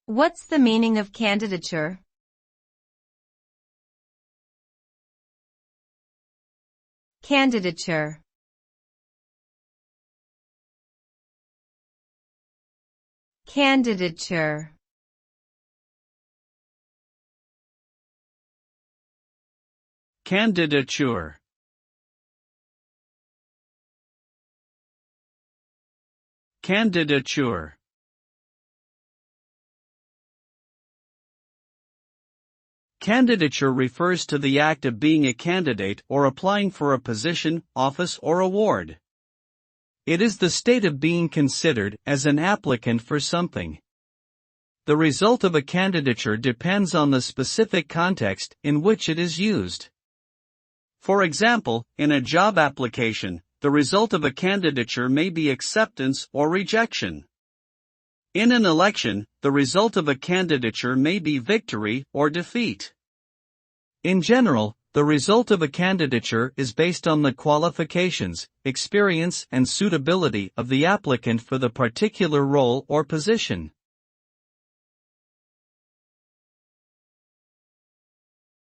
What's the meaning of candidature? Candidature. Candidature. Candidature. Candidature. Candidature refers to the act of being a candidate or applying for a position, office, or award. It is the state of being considered as an applicant for something. The result of a candidature depends on the specific context in which it is used. For example, in a job application, the result of a candidature may be acceptance or rejection. In an election, the result of a candidature may be victory or defeat. In general, the result of a candidature is based on the qualifications, experience, and suitability of the applicant for the particular role or position.